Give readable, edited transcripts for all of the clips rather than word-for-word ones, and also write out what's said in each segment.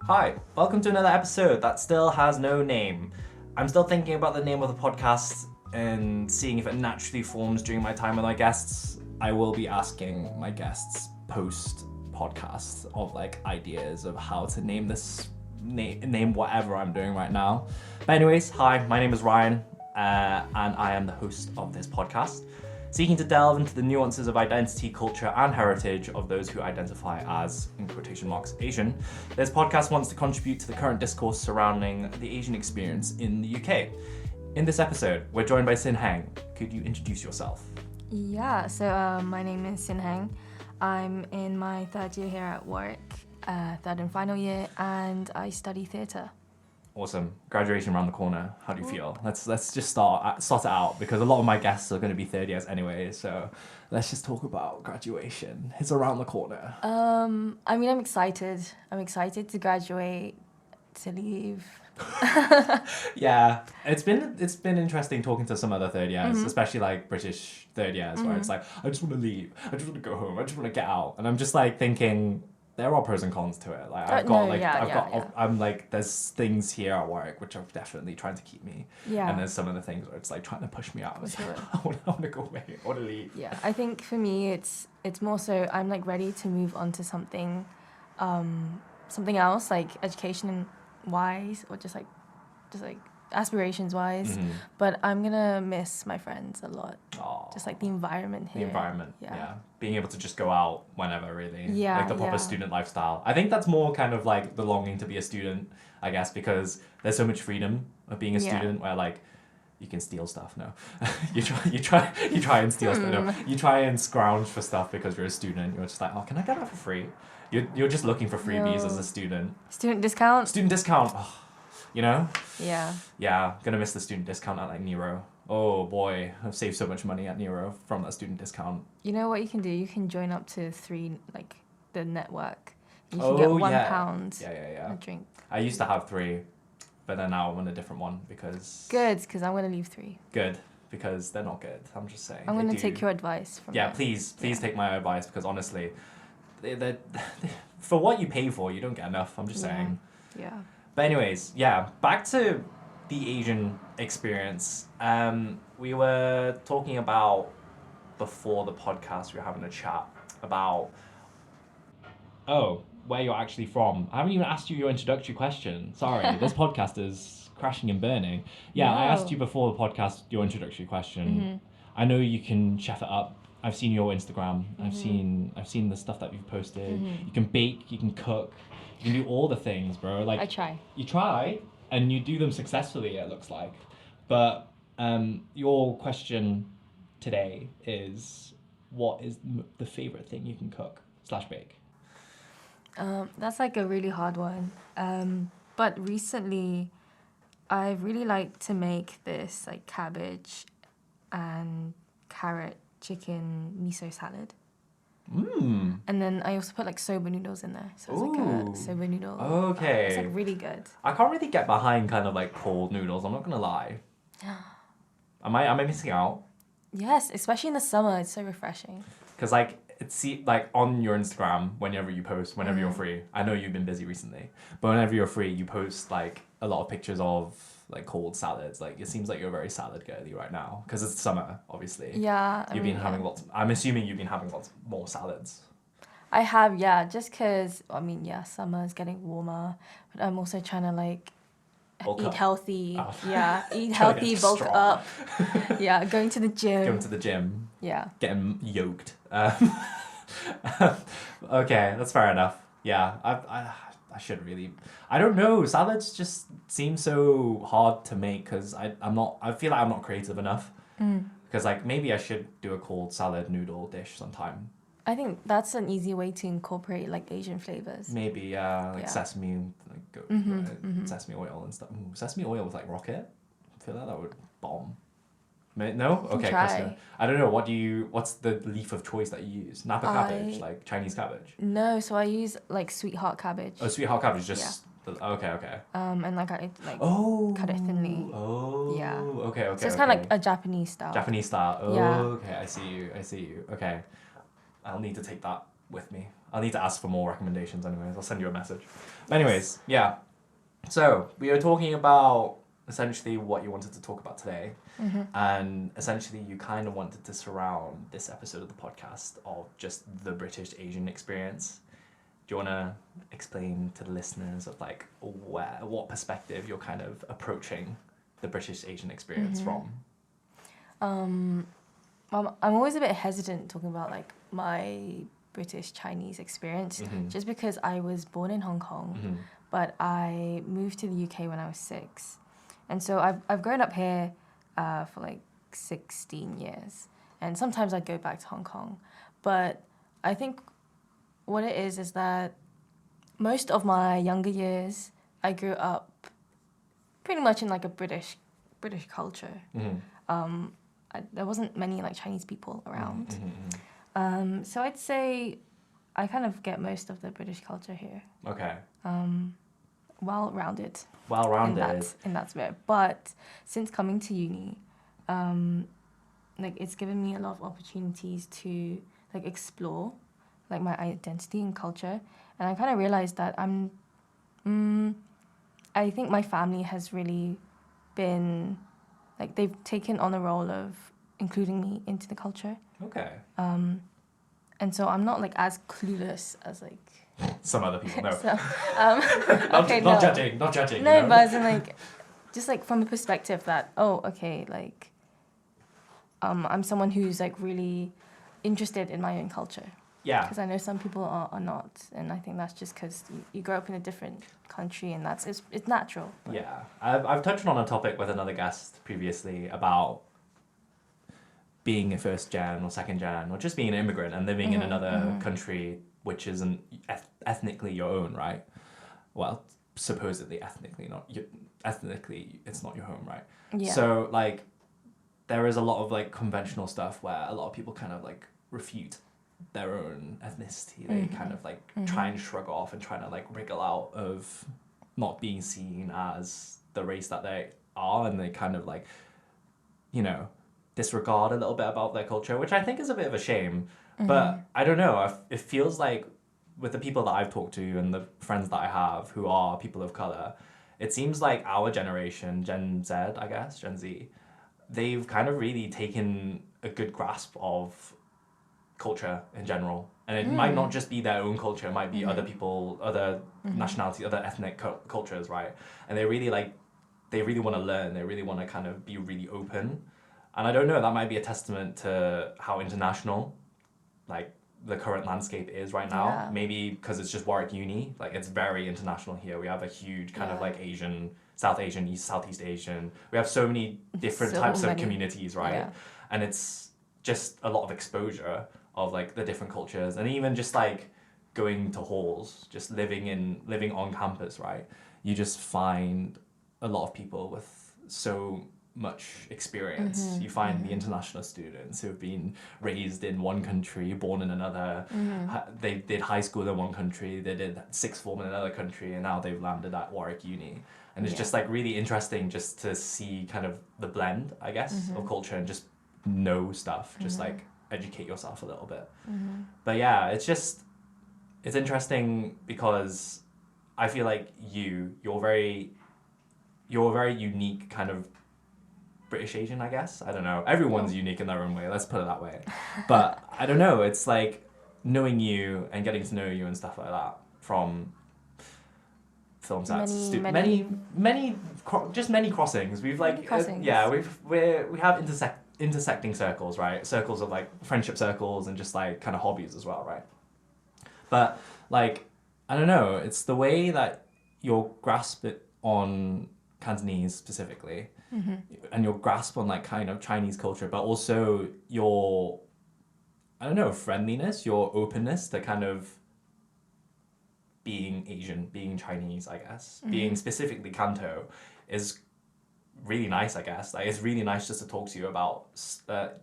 Hi, welcome to another episode that still has no name. I'm still thinking about the name of the podcast and seeing if it naturally forms during my time with my guests. I will be asking my guests post podcast of ideas of how to name this name whatever I'm doing right now. But anyways, hi, my name is Ryan, and I am the host of this podcast, seeking to delve into the nuances of identity, culture, and heritage of those who identify as, in quotation marks, Asian. This podcast wants to contribute to the current discourse surrounding the Asian experience in the UK. In this episode, we're joined by Sin Heng. Could you introduce yourself? Yeah, so my name is Sin Heng. I'm in my third year here at work, third and final year, and I study theatre. Awesome. Graduation around the corner. How do you feel? Let's just start it out, because a lot of my guests are going to be third years anyway. So let's just talk about graduation. It's around the corner. I'm excited. I'm excited to graduate, to leave. Yeah, it's been interesting talking to some other third years, especially British third years, where it's I just want to leave. I just want to go home. I just want to get out. And I'm just thinking, there are pros and cons to it. There's things here at work which are definitely trying to keep me. Yeah. And there's some of the things where it's trying to push me out. I want to go away. I want to leave. Yeah, I think for me it's more so I'm ready to move on to something else, education wise, or just aspirations wise. But I'm gonna miss my friends a lot. Aww. Just the environment here. The environment, yeah. Being able to just go out whenever, really. Yeah. The proper student lifestyle. I think that's more kind of the longing to be a student, I guess, because there's so much freedom of being a student where you can steal stuff. No, you try and steal stuff. No, you try and scrounge for stuff because you're a student. You're just can I get that for free? You're just looking for freebies as a student. Student discount. Student discount. Oh, you know. Yeah. Yeah, gonna miss the student discount at Nero. Oh boy, I've saved so much money at Nero from that student discount. You know what you can do? You can join up to 3, the network. You can get £1 a drink. I used to have 3, but then now I'm on a different one because... Good, because I'm going to leave 3. Good, because they're not good. I'm just saying. I'm going to take your advice from that. Please take my advice, because honestly, they for what you pay for, you don't get enough. I'm just saying. Yeah. But anyways, back to the Asian experience. We were talking about, before the podcast, we were having a chat about where you're actually from. I haven't even asked you your introductory question. Sorry, this podcast is crashing and burning. Yeah, no. I asked you before the podcast your introductory question. I know you can chef it up. I've seen your Instagram. I've seen the stuff that you've posted. You can bake, you can cook, you can do all the things, bro. I try. You try, and you do them successfully, it looks like. But your question today is, what is the favorite thing you can cook / bake? That's a really hard one. But recently, I've really liked to make this cabbage and carrot chicken miso salad. And then I also put soba noodles in there, so it's a soba noodle. Okay. It's really good. I can't really get behind kind of cold noodles. I'm not gonna lie. Am I missing out? Yes, especially in the summer, it's so refreshing. Because it's on your Instagram, whenever you post, whenever you're free. I know you've been busy recently, but whenever you're free, you post a lot of pictures of cold salads. It seems like you're very salad girly right now, because it's summer, obviously. Yeah. You've been having lots. I'm assuming you've been having lots more salads. I have, yeah. Just because summer is getting warmer, but I'm also trying to eat healthy. Oh. Yeah, eat healthy, bulk up. Yeah, going to the gym. Yeah. Getting yoked. Okay, that's fair enough. Yeah, I should really... I don't know. Salads just seem so hard to make because I feel like I'm not creative enough. Because maybe I should do a cold salad noodle dish sometime. I think that's an easy way to incorporate Asian flavors. Maybe sesame, sesame oil and stuff. Ooh, sesame oil with rocket. I feel like that would bomb. No? Okay, Krista. I don't know. What's the leaf of choice that you use? Napa cabbage, Chinese cabbage? No, so I use sweetheart cabbage. Oh, sweetheart cabbage, just... Yeah. Okay. And I cut it thinly. Oh. Yeah. Okay. So it's kind of a Japanese style. Japanese style. Oh, yeah. Okay. I see you. Okay. I'll need to take that with me. I'll need to ask for more recommendations anyways. I'll send you a message. Anyways, yeah. So we were talking about essentially what you wanted to talk about today. And essentially you kind of wanted to surround this episode of the podcast of just the British Asian experience. Do you want to explain to the listeners of like what perspective you're kind of approaching the British Asian experience from? I'm always a bit hesitant talking about like my British Chinese experience, just because I was born in Hong Kong, but I moved to the UK when I was 6, and so I've grown up here for like 16 years, and sometimes I go back to Hong Kong, but I think what it is that most of my younger years I grew up pretty much in like a British culture. There wasn't many like Chinese people around. So I'd say I kind of get most of the British culture here. Okay. Well-rounded. Well-rounded. In that spirit. But since coming to uni, like it's given me a lot of opportunities to like explore like my identity and culture. And I kind of realized that I think my family has really been, like they've taken on the role of including me into the culture. Okay. And so I'm not like as clueless as like some other people. No. So, not judging. Not judging. No, you know? but as in like, just like from the perspective that like, I'm someone who's like really interested in my own culture. Yeah. Because I know some people are not, and I think that's just because you grow up in a different country, and it's natural. But. Yeah, I've touched on a topic with another guest previously about being a first gen or second gen, or just being an immigrant and living in another country which isn't ethnically your own, right? Well, supposedly ethnically, ethnically it's not your home, right? Yeah. So like, there is a lot of like conventional stuff where a lot of people kind of like refute their own ethnicity. They kind of like try and shrug off and try to like wriggle out of not being seen as the race that they are, and they kind of like, you know, disregard a little bit about their culture, which I think is a bit of a shame. But I don't know, it feels like with the people that I've talked to and the friends that I have who are people of color, it seems like our generation, Gen Z, I guess, Gen Z, they've kind of really taken a good grasp of culture in general. And it might not just be their own culture, it might be other people, other nationalities, other ethnic cultures, right? And they really want to learn, they really want to kind of be really open. And I don't know, that might be a testament to how international like the current landscape is right now. Yeah. Maybe because it's just Warwick Uni, like it's very international here. We have a huge kind of like Asian, South Asian, Southeast Asian. We have so many different types of communities, right? Yeah. And it's just a lot of exposure of like the different cultures, and even just like going to halls, just living on campus, right? You just find a lot of people with so much experience. You find the international students who have been raised in one country, born in another. They did high school in one country, they did sixth form in another country, and now they've landed at Warwick Uni. And it's just like really interesting just to see kind of the blend, I guess, of culture, and just know stuff, just like educate yourself a little bit. But yeah, it's interesting because I feel like you're a very unique kind of British Asian, I guess. I don't know. Everyone's unique in their own way, let's put it that way. But I don't know, it's like knowing you and getting to know you and stuff like that from film sets. Many crossings. We've like we have intersecting circles, right? Circles of like friendship circles and just like kind of hobbies as well, right? But like, I don't know, it's the way that you'll grasp it on Cantonese specifically, and your grasp on like kind of Chinese culture, but also your, I don't know, friendliness, your openness to kind of being Asian, being Chinese, I guess, being specifically Canto is really nice, I guess. Like, it's really nice just to talk to you about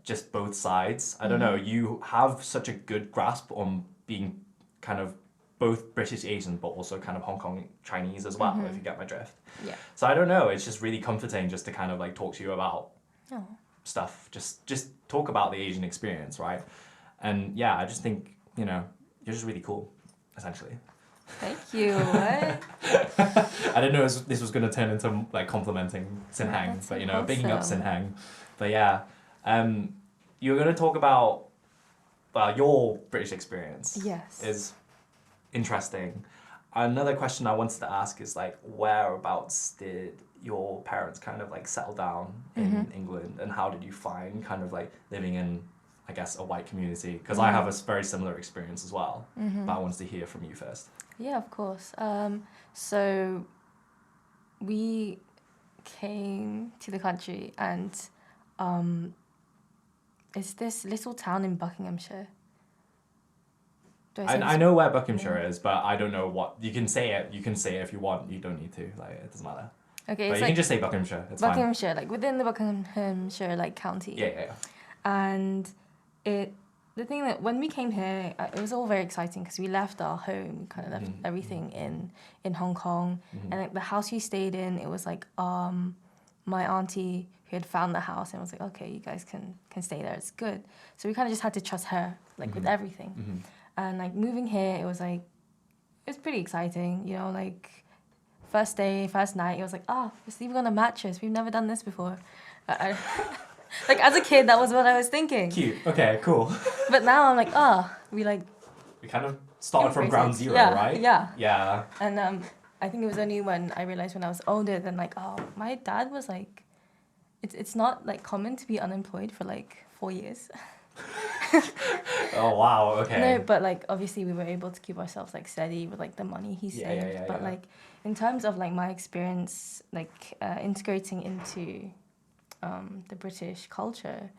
just both sides. I don't know, you have such a good grasp on being kind of both British Asian, but also kind of Hong Kong Chinese as well, if you get my drift. Yeah. So I don't know, it's just really comforting just to kind of like talk to you about stuff, just talk about the Asian experience, right? And yeah, I just think, you know, you're just really cool. essentially. Thank you. What? I didn't know this was going to turn into like complimenting Sin Oh, Heng, that's but so you know, bigging up Sin wholesome. Heng. But yeah, you were going to talk about your British experience. Yes. Is interesting. Another question I wanted to ask is like, whereabouts did your parents kind of like settle down in England, and how did you find kind of like living in, I guess, a white community? Because I have a very similar experience as well, but I wanted to hear from you first. Yeah, of course. So we came to the country, and it's this little town in Buckinghamshire. Do I say I this? know where Buckinghamshire No. is, but I don't know what you can say it. You can say it if you want. You don't need to. Like it doesn't matter. Okay, But it's you can like just say Buckinghamshire. It's fine. Buckinghamshire, like within the Buckinghamshire like county. Yeah. And the thing that when we came here, it was all very exciting because we left our home, kind of left everything in Hong Kong, and like the house we stayed in, it was like my auntie who had found the house and was like, okay, you guys can stay there, it's good. So we kind of just had to trust her, like with everything. And like moving here, it was pretty exciting, you know, like first day, first night, it was like, we're sleeping on a mattress. We've never done this before. Like as a kid, that was what I was thinking. Cute. Okay. Cool. But now I'm like, we kind of started from embrace ground it. zero, Yeah, right? yeah. Yeah. And I think it was only when I realized when I was older, then like, my dad was like, it's not like common to be unemployed for like 4 years. Oh wow. Okay. No, but like obviously we were able to keep ourselves like steady with like the money he saved. Yeah, but like in terms of like my experience, like integrating into the British culture,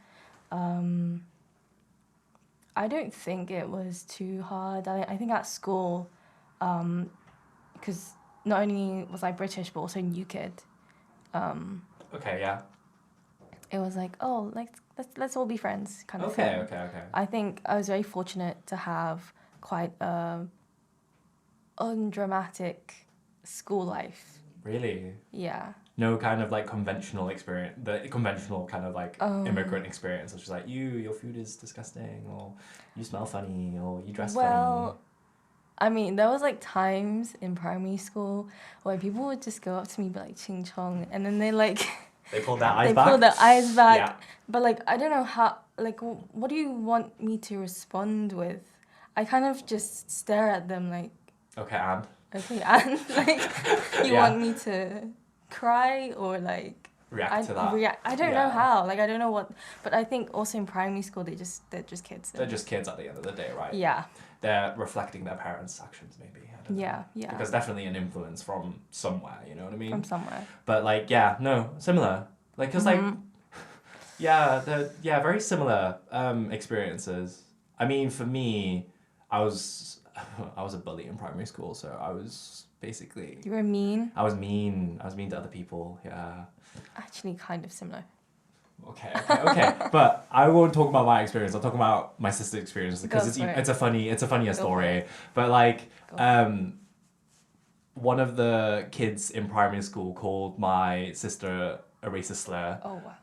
I don't think it was too hard. I think at school, because not only was I British but also new kid. Okay. Yeah. It was like, let's all be friends kind of Okay. thing. Okay. I think I was very fortunate to have quite a undramatic school life. Really? Yeah. No kind of like conventional experience, the conventional kind of like immigrant experience, which is like your food is disgusting, or you smell funny, or you dress funny. Well, I mean, there was like times in primary school where people would just go up to me and be like ching chong, and then they like They pulled their eyes they back. pull their eyes back. Yeah. But like I don't know how, like what do you want me to respond with? I kind of just stare at them like, Okay, and and like you Yeah. want me to cry or like react to that. I don't know how. Like I don't know what, but I think also in primary school they're just kids. They're just kids at the end of the day, right? Yeah. They're reflecting their parents' actions, maybe. I don't know. Yeah. Because definitely an influence from somewhere, you know what I mean? From somewhere. But like, yeah, no, similar. Like, cause like, very similar experiences. I mean, for me, I was a bully in primary school, so I was basically. You were mean. I was mean. I was mean to other people. Yeah. Actually, kind of similar. Okay. But I won't talk about my experience. I'll talk about my sister's experience because it's a funnier story. But like, one of the kids in primary school called my sister a racist slur. Oh wow.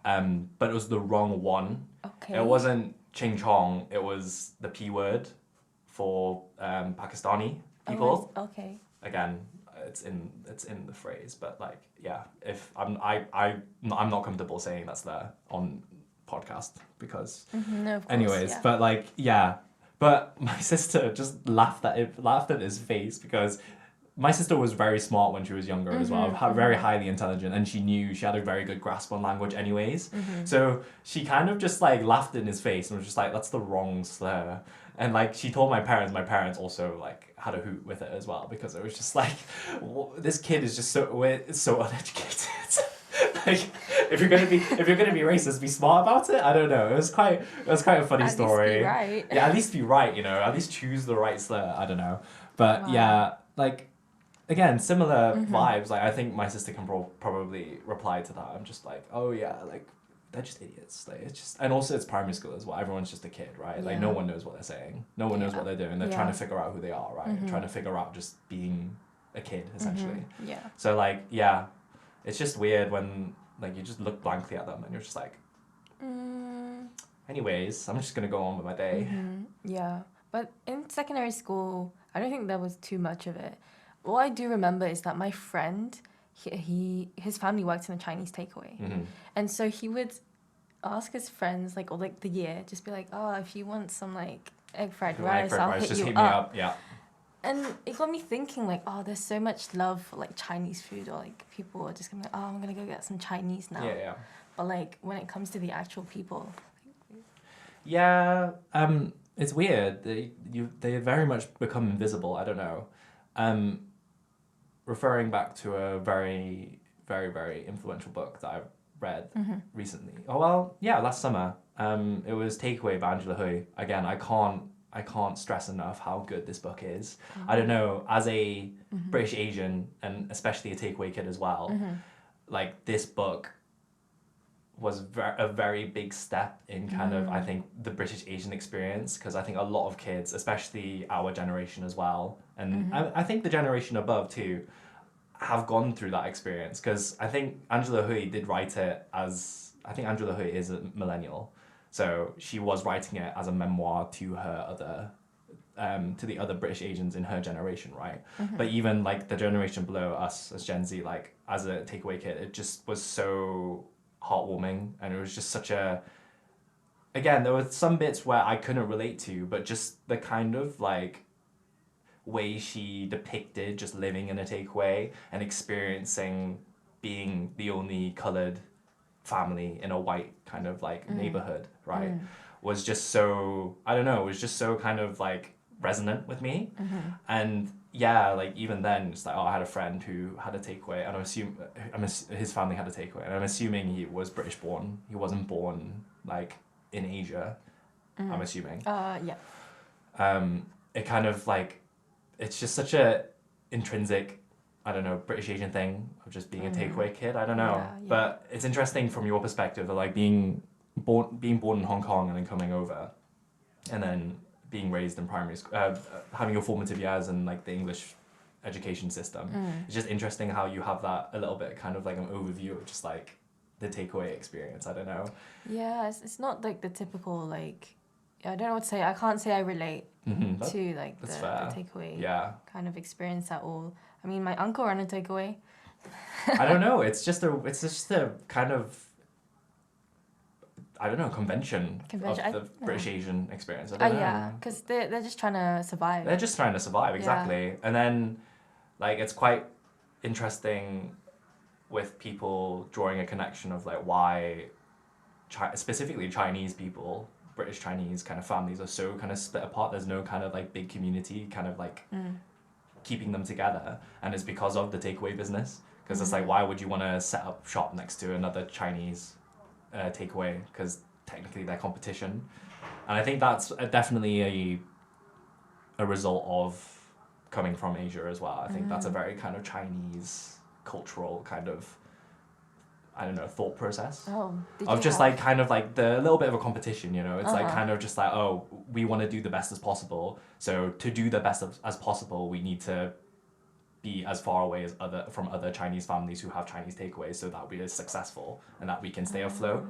But it was the wrong one. Okay. It wasn't ching chong. It was the P word for Pakistani people. Oh, okay. Again, it's in the phrase, but like, yeah, if I'm not comfortable saying that's there on podcast because No, of course, anyways, yeah. but like, yeah, but my sister just laughed at his face because my sister was very smart when she was younger as well, very highly intelligent, and she had a very good grasp on language anyways. So she kind of just like laughed in his face and was just like, that's the wrong slur. And like she told my parents also like had a hoot with it as well because it was just like, this kid is just so uneducated. Like if you're gonna be racist, be smart about it. I don't know. It was quite a funny story. At least be right. Yeah, at least be right. You know, at least choose the right slur. I don't know, but Wow. yeah, like again, similar vibes. Like I think my sister can probably reply to that. I'm just like, oh yeah, like they're just idiots. Like it's just, and also it's primary school as well. Everyone's just a kid, right? Like no one knows what they're saying. No one knows what they're doing. They're trying to figure out who they are, right? Trying to figure out just being a kid essentially. Yeah. So like yeah, it's just weird when like you just look blankly at them and you're just like, anyways, I'm just gonna go on with my day. Yeah. But in secondary school, I don't think there was too much of it. All I do remember is that my friend, his family worked in a Chinese takeaway, and so he would ask his friends like, or like the year, just be like, oh, if you want some like egg fried rice, I'll hit just you hit me up. up. Yeah. And it got me thinking, like, oh, there's so much love for, like, Chinese food, or, like, people are just gonna be like, oh, I'm gonna go get some Chinese now. Yeah. But, like, when it comes to the actual people... Yeah, it's weird. They very much become invisible. I don't know. Referring back to a very, very, very influential book that I read recently. Oh, well, yeah, last summer. It was Takeaway by Angela Hui. Again, I can't stress enough how good this book is. I don't know, as a British Asian, and especially a takeaway kid as well, like, this book was a very big step in kind of, I think, the British Asian experience, because I think a lot of kids, especially our generation as well, and I think the generation above too, have gone through that experience, because I think Angela Hui did write it as, I think Angela Hui is a millennial, so she was writing it as a memoir to her other, to the other British Asians in her generation, right? But even like the generation below us as Gen Z, like as a takeaway kid, it just was so heartwarming, and it was just such a, again, there were some bits where I couldn't relate to, but just the kind of like way she depicted just living in a takeaway and experiencing being the only coloured family in a white kind of like neighborhood, right? Was just so, I don't know, it was just so kind of like resonant with me. And yeah, like even then it's like, oh, I had a friend who had a takeaway, and his family had a takeaway, and I'm assuming he was British born. He wasn't born like in Asia, I'm assuming. Yeah. It kind of like, it's just such a intrinsic, I don't know, British Asian thing of just being a takeaway kid. I don't know, Yeah. but it's interesting from your perspective of like being born in Hong Kong and then coming over, and then being raised in primary school, having your formative years in like the English education system. It's just interesting how you have that a little bit kind of like an overview of just like the takeaway experience. I don't know. Yeah, it's not like the typical like, I don't know what to say. I can't say I relate to like the takeaway kind of experience at all. I mean, my uncle ran a takeaway. I don't know. It's just a kind of, I don't know, convention of the British Asian experience. I don't know. Yeah, because they're just trying to survive. They're just trying to survive, exactly. Yeah. And then, like, it's quite interesting with people drawing a connection of like why, specifically Chinese people, British Chinese kind of families are so kind of split apart. There's no kind of like big community kind of like keeping them together, and it's because of the takeaway business. Because it's like, why would you want to set up shop next to another Chinese takeaway, because technically they're competition. And I think that's definitely a result of coming from Asia as well. I think that's a very kind of Chinese cultural kind of, I don't know, thought process of just like kind of like the little bit of a competition, you know. It's like kind of just like, oh, we want to do the best as possible, so to do the best as possible we need to be as far away as from other Chinese families who have Chinese takeaways, so that we are successful and that we can stay afloat.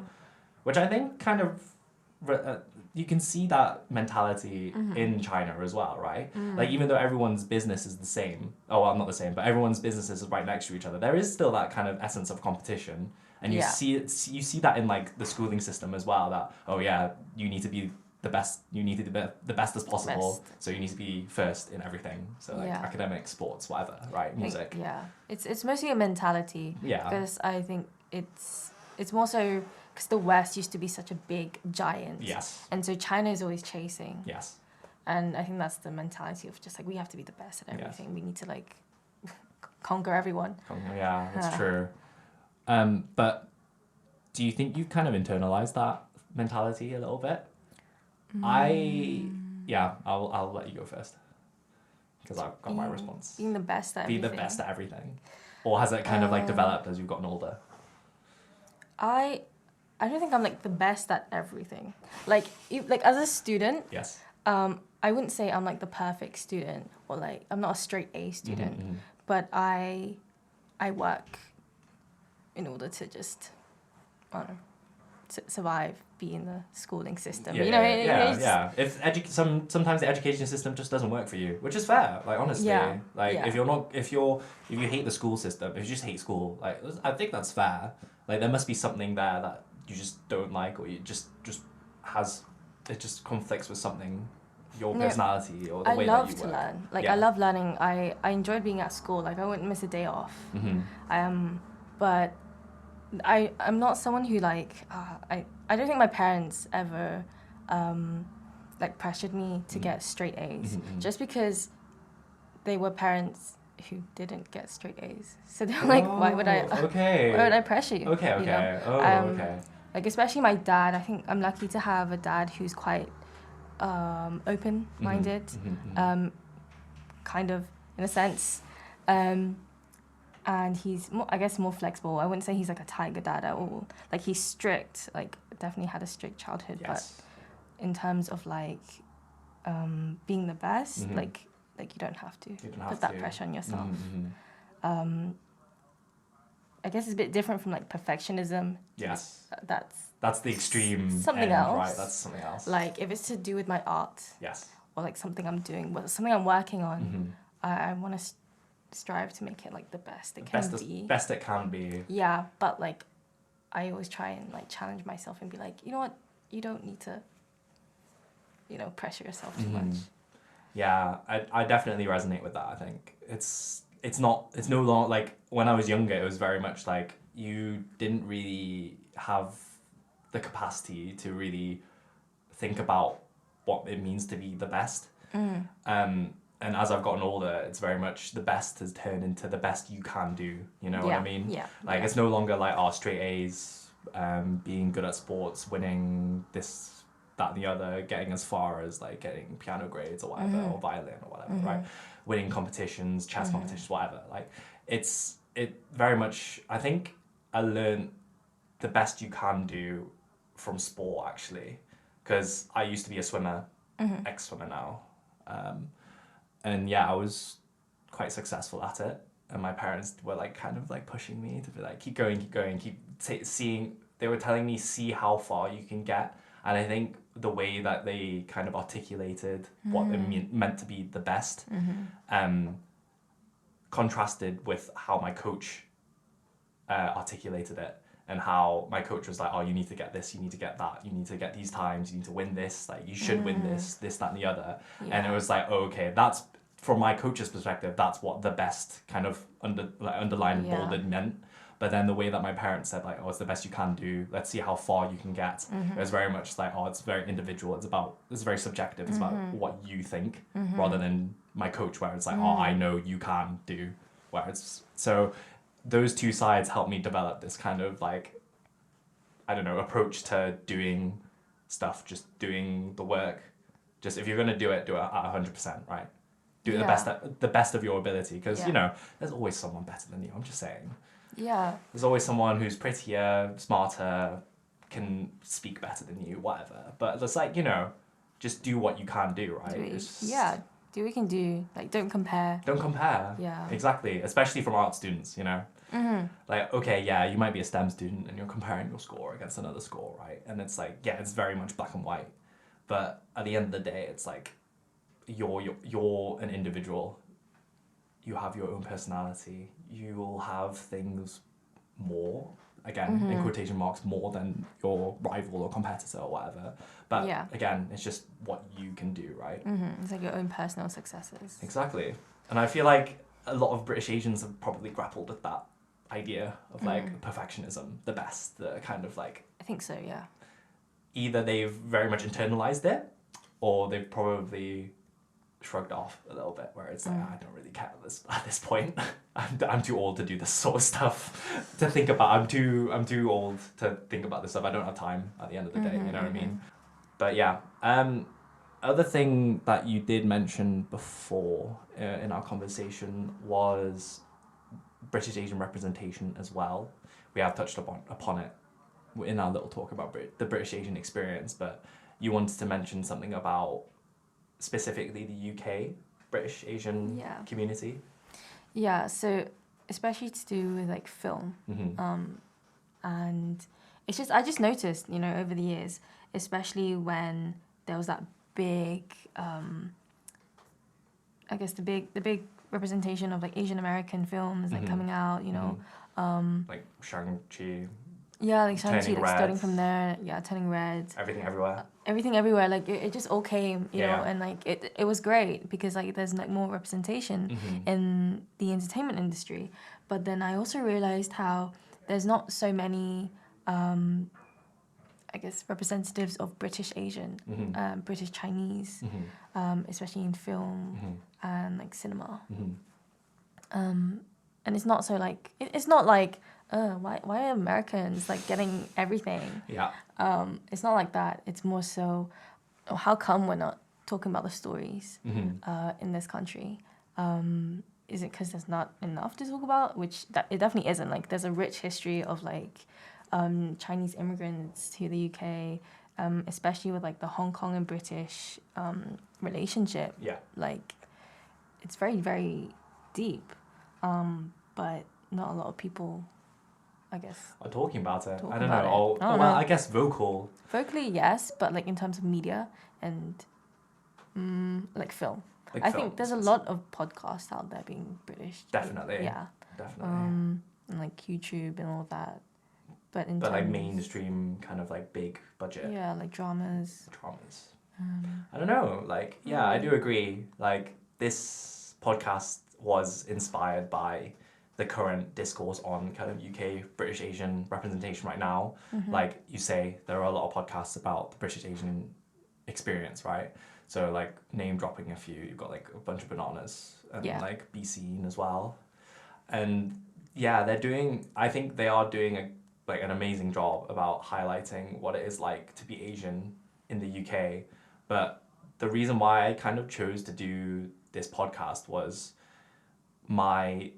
Which I think kind of you can see that mentality in China as well, right? Like even though everyone's business is the same, oh well, not the same, but everyone's businesses are right next to each other, there is still that kind of essence of competition, and you see that in like the schooling system as well. That, oh yeah, you need to be the best, you need to be the best as possible, so you need to be first in everything, so like academics, sports, whatever, right? Music. It's mostly a mentality, because I think it's more so because the West used to be such a big giant, and so China is always chasing, and I think that's the mentality of just like, we have to be the best at everything, we need to like conquer everyone. That's true. But do you think you've kind of internalized that mentality a little bit? I'll let you go first, because I've got my response. Being the best at everything. Be the best at everything. Or has it kind of like developed as you've gotten older? I don't think I'm like the best at everything. Like as a student, I wouldn't say I'm like the perfect student, or like I'm not a straight A student, but I work in order to just, I don't know, survive, be in the schooling system. Yeah, You know, yeah. If sometimes the education system just doesn't work for you, which is fair. Like honestly, Yeah, like yeah. if you hate the school system, if you just hate school, like I think that's fair. Like there must be something there that you just don't like, or you just has it just conflicts with something, your No, personality or the I way love that you to work. learn. Like Yeah. I love learning. I enjoyed being at school. Like I wouldn't miss a day off. Mm-hmm. But I'm not someone who like I don't think my parents ever like pressured me to get straight A's Mm-hmm. just because they were parents who didn't get straight A's. So they're like, why would I pressure you? Okay, You know? okay. Oh, okay. Like especially my dad. I think I'm lucky to have a dad who's quite open-minded, kind of in a sense. And he's more, I guess, more flexible. I wouldn't say he's like a tiger dad at all. Like he's strict. Like definitely had a strict childhood. Yes. But in terms of like being the best, like you don't have to put that pressure on yourself. I guess it's a bit different from like perfectionism. Yes. That's the extreme something end, else. right? That's something else. Like if it's to do with my art. Yes. Or like something I'm doing, something I'm working on. I want to strive to make it like the best it can be. Best it can be. Yeah, but like I always try and like challenge myself and be like, you know what, you don't need to, pressure yourself too much. Yeah, I definitely resonate with that. I think it's no longer like when I was younger. It was very much like you didn't really have the capacity to really think about what it means to be the best. And as I've gotten older, it's very much the best has turned into the best you can do. You know what I mean? Yeah. Like it's no longer like straight A's, being good at sports, winning this, that, and the other, getting as far as like getting piano grades or whatever, or violin or whatever, right? Winning competitions, chess competitions, whatever. Like it very much. I think I learned the best you can do from sport actually, because I used to be a swimmer, ex-swimmer now. And yeah, I was quite successful at it, and my parents were like kind of like pushing me to be like keep going, seeing. They were telling me see how far you can get, and I think the way that they kind of articulated what it meant to be the best, contrasted with how my coach articulated it. And how my coach was like, oh, you need to get this, you need to get that, you need to get these times, you need to win this, like you should win this, that, and the other. Yeah. And it was like, oh, okay, that's from my coach's perspective, that's what the best kind of underlined, bolded meant. But then the way that my parents said like, oh, it's the best you can do, let's see how far you can get. It was very much like, oh, it's very individual. It's very subjective. It's about what you think, rather than my coach where it's like, oh, I know you can do. Where it's so. Those two sides helped me develop this kind of like, I don't know, approach to doing stuff, just doing the work. Just if you're gonna do it at 100%, right? Do it the best of your ability, because there's always someone better than you. I'm just saying. Yeah. There's always someone who's prettier, smarter, can speak better than you, whatever. But it's like just do what you can do, right? Do what you can do. Like, don't compare. Don't compare. Yeah. Exactly. Especially from art students, Like, okay, yeah, you might be a STEM student and you're comparing your score against another score, right? And it's like, yeah, it's very much black and white. But at the end of the day, it's like, you're an individual. You have your own personality. You will have things more, again, in quotation marks, more than your rival or competitor or whatever. But again, it's just what you can do, right? It's like your own personal successes. Exactly. And I feel like a lot of British Asians have probably grappled with that idea of like perfectionism, the best, the kind of like... I think so, yeah. Either they've very much internalized it, or they've probably shrugged off a little bit, where it's like, I don't really care at this point. I'm too old to do this sort of stuff, to think about. I'm too old to think about this stuff. I don't have time at the end of the day, you know what I mean? But yeah, other thing that you did mention before in our conversation was British Asian representation as well. We have touched upon it in our little talk about the British Asian experience, but you wanted to mention something about specifically the UK British Asian community. Yeah, so especially to do with like film, and it's just I just noticed, you know, over the years, especially when there was that big, I guess the big representation of like Asian American films like coming out, you know, like Shang-Chi, yeah, like Shang-Chi, Turning like starting Red. from there, yeah, Turning Red, Everything Everywhere. everything everywhere, like it just all came, you know, Yeah. and like it was great because like there's like more representation in the entertainment industry. But then I also realized how there's not so many, I guess, representatives of British Asian, British Chinese, especially in film and like cinema. And it's not so like it's not like why are Americans like getting everything? Yeah. It's not like that. It's more so, oh, how come we're not talking about the stories in this country? Is it because there's not enough to talk about? Which it definitely isn't. Like there's a rich history of like Chinese immigrants to the UK, especially with like the Hong Kong and British relationship. Yeah. Like it's very very deep, but not a lot of people, I guess. Are talking about it. Talk I don't about know. it. Or, I don't well, know. I guess vocal. Vocally, yes, but like in terms of media and like film. Like I films. think there's a lot of podcasts out there being British. Definitely. Yeah. Definitely. And like YouTube and all that. But in But like terms, mainstream kind of like big budget yeah, like dramas. dramas. I don't know. Like, yeah, I Mm. do agree. Like, this podcast was inspired by the current discourse on kind of UK British Asian representation right now. Like you say, there are a lot of podcasts about the British Asian experience, right? So like name dropping a few, you've got like a bunch of bananas and Yeah. like Be Seen as well. And yeah, I think they are doing an amazing job about highlighting what it is like to be Asian in the UK. But the reason why I kind of chose to do this podcast was my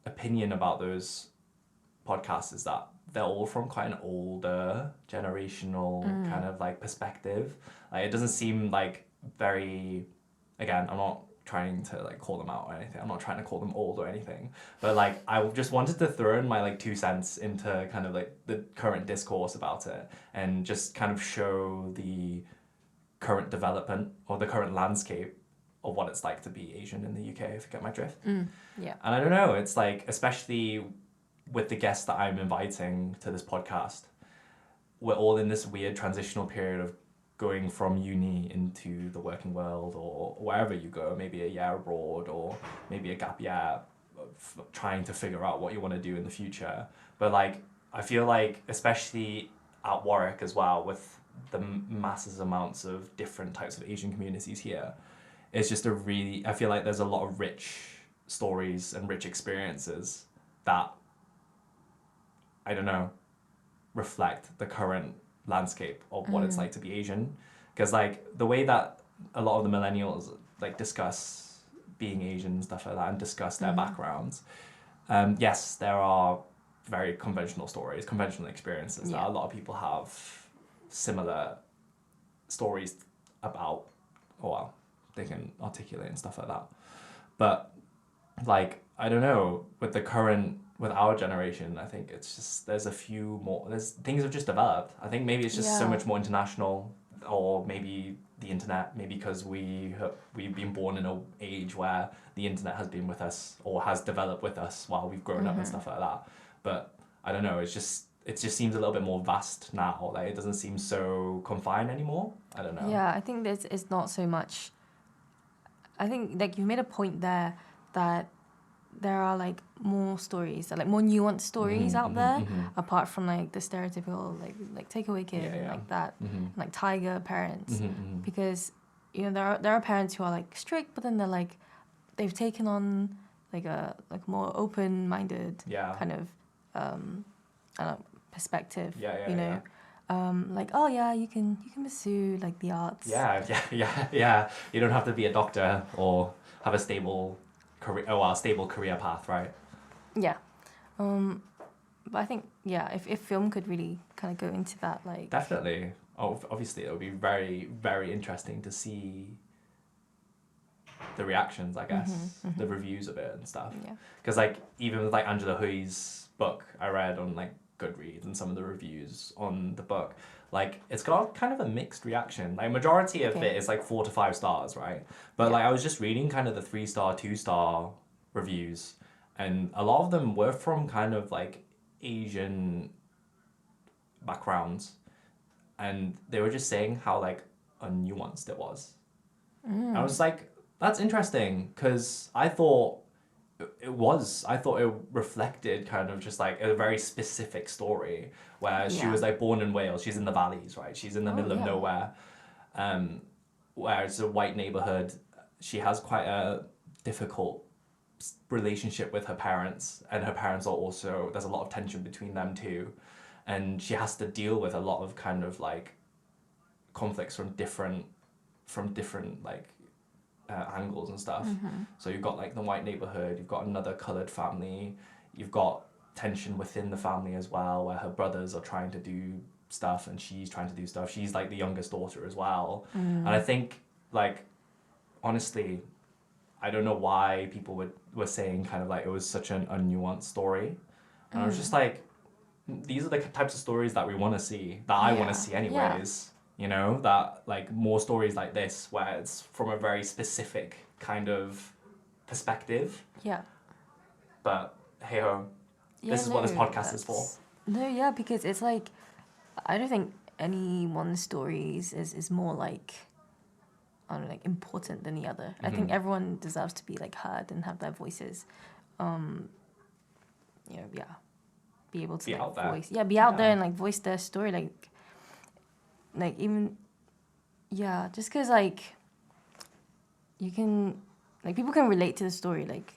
opinion about those podcasts is that they're all from quite an older generational kind of like perspective. Like it doesn't seem like very, again, I'm not trying to like call them out or anything. I'm not trying to call them old or anything. But like I just wanted to throw in my like 2 cents into kind of like the current discourse about it and just kind of show the current development or the current landscape of what it's like to be Asian in the UK, if you get my drift. Yeah. And I don't know, it's like, especially with the guests that I'm inviting to this podcast, we're all in this weird transitional period of going from uni into the working world or wherever you go, maybe a year abroad or maybe a gap year, trying to figure out what you want to do in the future. But like, I feel like, especially at Warwick as well, with the masses amounts of different types of Asian communities here, it's just I feel like there's a lot of rich stories and rich experiences that, I don't know, reflect the current landscape of what it's like to be Asian. Because like the way that a lot of the millennials like discuss being Asian and stuff like that and discuss their backgrounds, yes, there are very conventional stories, conventional experiences that a lot of people have similar stories about, or well, they can articulate and stuff like that. But like, I don't know, with our generation, I think it's just, things have just developed. I think maybe it's just so Yeah. much more international, or maybe the internet, maybe because we've been born in an age where the internet has been with us or has developed with us while we've grown up and stuff like that. But I don't know, it just seems a little bit more vast now. Like it doesn't seem so confined anymore. I don't know. Yeah, I think it's not so much. I think like you made a point there that there are like more stories, like more nuanced stories out there, apart from like the stereotypical like takeaway kid and like that, like tiger parents, because you know there are parents who are like strict, but then they're like they've taken on like a more open minded kind of I don't know, perspective, you know. Like, oh yeah, you can pursue like the arts. Yeah. You don't have to be a doctor or have a stable career path, right? Yeah. But I think if film could really kind of go into that, like Definitely. Obviously, it would be very, very interesting to see the reactions, I guess, the reviews of it and stuff. Yeah. Because like even with like Angela Hui's book I read on like Goodreads and some of the reviews on the book, like it's got kind of a mixed reaction. Like majority of Okay. it is like 4 to 5 stars, right? But Yeah. like I was just reading kind of the 3-star, 2-star reviews, and a lot of them were from kind of like Asian backgrounds, and they were just saying how like unnuanced it was. I was like, that's interesting, because I thought I thought it reflected kind of just like a very specific story where she Yeah. was like born in Wales. She's in the valleys, right? She's in the Oh, middle of yeah. nowhere, where it's a white neighborhood. She has quite a difficult relationship with her parents, and her parents are also, there's a lot of tension between them too, and she has to deal with a lot of kind of like conflicts from different like angles and stuff. So you've got like the white neighborhood, you've got another colored family, you've got tension within the family as well, where her brothers are trying to do stuff and she's trying to do stuff. She's like the youngest daughter as well. And I think like honestly, I don't know why people were saying kind of like it was such an unnuanced story. And I was just like, these are the types of stories that we want to see, that I want Yeah. to see anyways. You know, that like more stories like this where it's from a very specific kind of perspective. Yeah. But hey ho, this is what this podcast is for. No, yeah, because it's like, I don't think any one stories is more like, I don't know, like important than the other. I think everyone deserves to be like heard and have their voices, you know, yeah, be able to Be like out there. voice, be out there Yeah. and like voice their story, like even, yeah, just because like you can, like people can relate to the story, like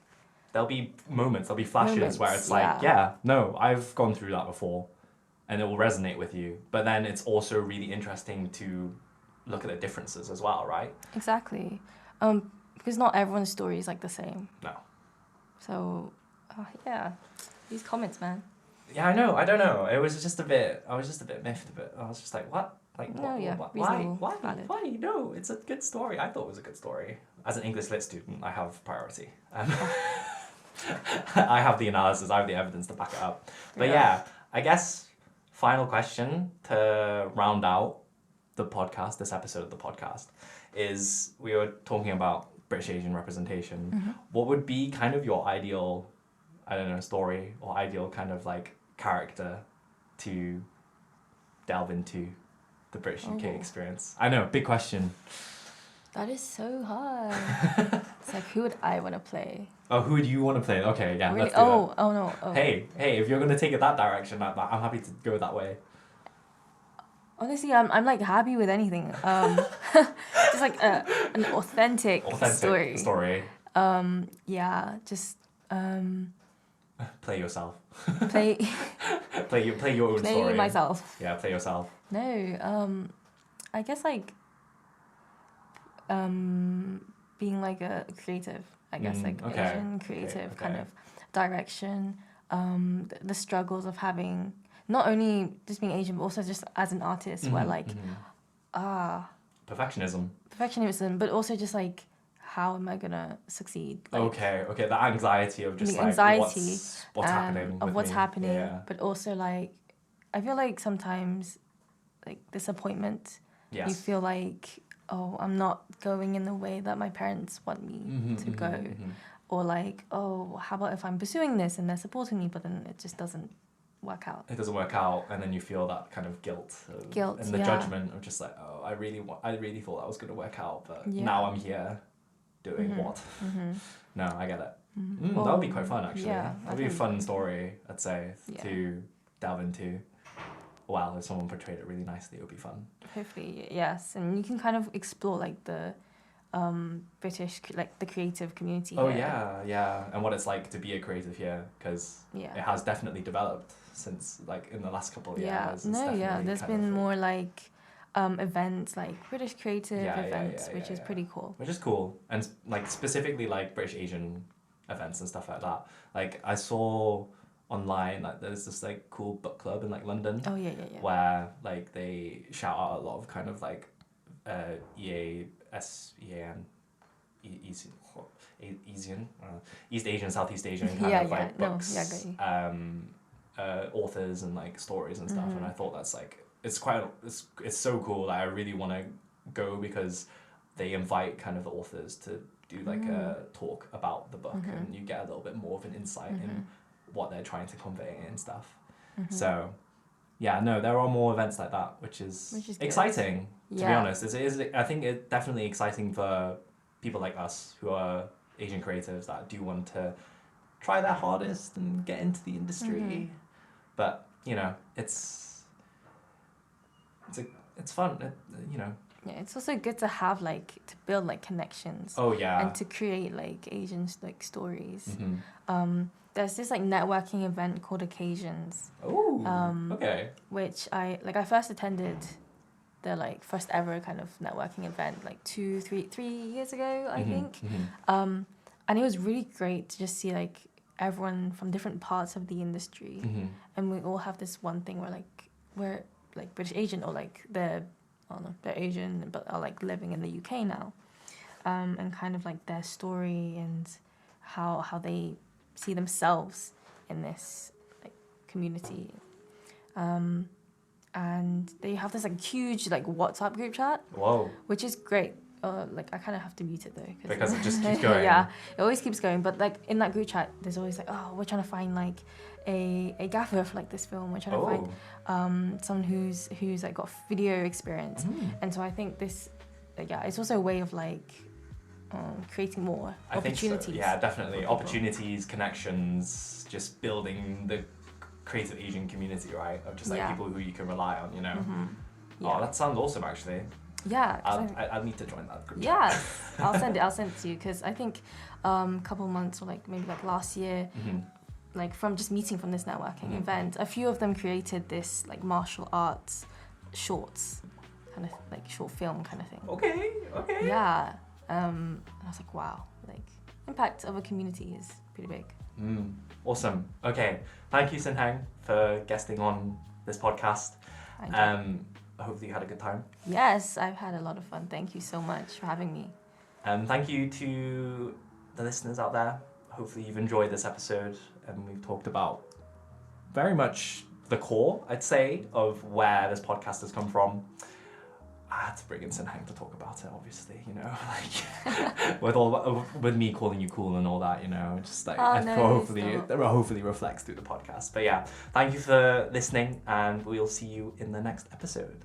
There'll be moments, there'll be flashes where Moments, it's like, yeah. yeah, no, I've gone through that before, and it will resonate with you. But then it's also really interesting to look at the differences as well, right? exactly, because not everyone's story is like the same. No. So, yeah, these comments, man. Yeah, I know. I don't know. It was just a bit. I was just a bit miffed a bit. I was just like, what? Like, No, yeah, why? reasonable, Why? valid. Why? No, it's a good story. I thought it was a good story. As an English lit student, I have priority. I have the analysis. I have the evidence to back it up. But yeah, I guess final question to round out the podcast. This episode of the podcast is, we were talking about British Asian representation. What would be kind of your ideal, I don't know, story or ideal kind of like character to delve into the British UK experience? I know, big question. That is so hard. It's like, who would I want to play? Oh, who would you want to play? Okay, yeah, Really? let's do that. Oh no. Oh. Hey, if you're gonna take it that direction, I'm happy to go that way. Honestly, I'm like happy with anything. Just like an authentic story. Yeah, just Play yourself. play play your own play story. myself. Yeah, play yourself. No, I guess like being like a creative. I guess like okay. Asian creative Okay. kind of direction. The struggles of having not only just being Asian but also just as an artist, where like perfectionism, but also just like, how am I gonna succeed? Like, okay, the anxiety of just the like anxiety what's happening of with what's me. happening, Yeah. but also like I feel like sometimes like disappointment. Yes. You feel like, oh, I'm not going in the way that my parents want me to go, or like, oh, how about if I'm pursuing this and they're supporting me, but then it just doesn't work out. It doesn't work out, and then you feel that kind of guilt and the judgment of just like, oh, I really thought that was going to work out, but now I'm here doing what? No, I get it. That would be quite fun, actually. Yeah, that would be a fun story, I'd say, to delve into. Wow, if someone portrayed it really nicely, it would be fun. Hopefully, yes, and you can kind of explore like the British, like the creative community. Oh here. yeah, and what it's like to be a creative here, because it has definitely developed since like in the last couple of years. There's been more like events, like British creative events, which is pretty cool. Which is cool, and like specifically like British Asian events and stuff like that. Like I saw online, like there's this like cool book club in like London. Oh yeah. Where like they shout out a lot of kind of like East Asian, Southeast Asian kind of like books. authors and like stories and stuff, and I thought that's like it's so cool that I really want to go, because they invite kind of the authors to do like a talk about the book, and you get a little bit more of an insight in what they're trying to convey and stuff. So yeah, no, there are more events like that, which is exciting, to be honest. It is, I think it's definitely exciting for people like us who are Asian creatives that do want to try their hardest and get into the industry. But, you know, it's fun, you know. Yeah, it's also good to have like to build like connections. Oh yeah. And to create like Asian like stories. There's this like networking event called Occasions. Oh. Okay. Which I first attended the like first ever kind of networking event like 3 years ago, I think. And it was really great to just see like everyone from different parts of the industry, and we all have this one thing where we're like British Asian, or like they're Asian but are like living in the UK now, and kind of like their story and how they see themselves in this like community, and they have this like huge like WhatsApp group chat. Whoa. Which is great. Like I kind of have to mute it though, because it just keeps going. Yeah, it always keeps going. But like in that group chat, there's always like, oh, we're trying to find like a gaffer for like this film. We're trying to find someone who's like got video experience. And so I think this, it's also a way of like creating more opportunities. Think so. Yeah, definitely opportunities, connections, just building the creative Asian community, right? Of just like people who you can rely on, you know. Oh, that sounds awesome, actually. Yeah, I need to join that group. Yeah, I'll send it to you, because I think a couple months or like maybe like last year, like from just meeting from this networking event, a few of them created this like martial arts shorts, kind of like short film kind of thing. Okay. Yeah, and I was like, wow, like impact of a community is pretty big. Awesome. Okay, thank you, Heng, for guesting on this podcast. Hopefully you had a good time. Yes, I've had a lot of fun. Thank you so much for having me. Thank you to the listeners out there. Hopefully you've enjoyed this episode, and we've talked about very much the core, I'd say, of where this podcast has come from. I had to bring in Heng to talk about it, obviously, you know, like with me calling you cool and all that, you know, just like hopefully reflects through the podcast. But yeah, thank you for listening, and we'll see you in the next episode.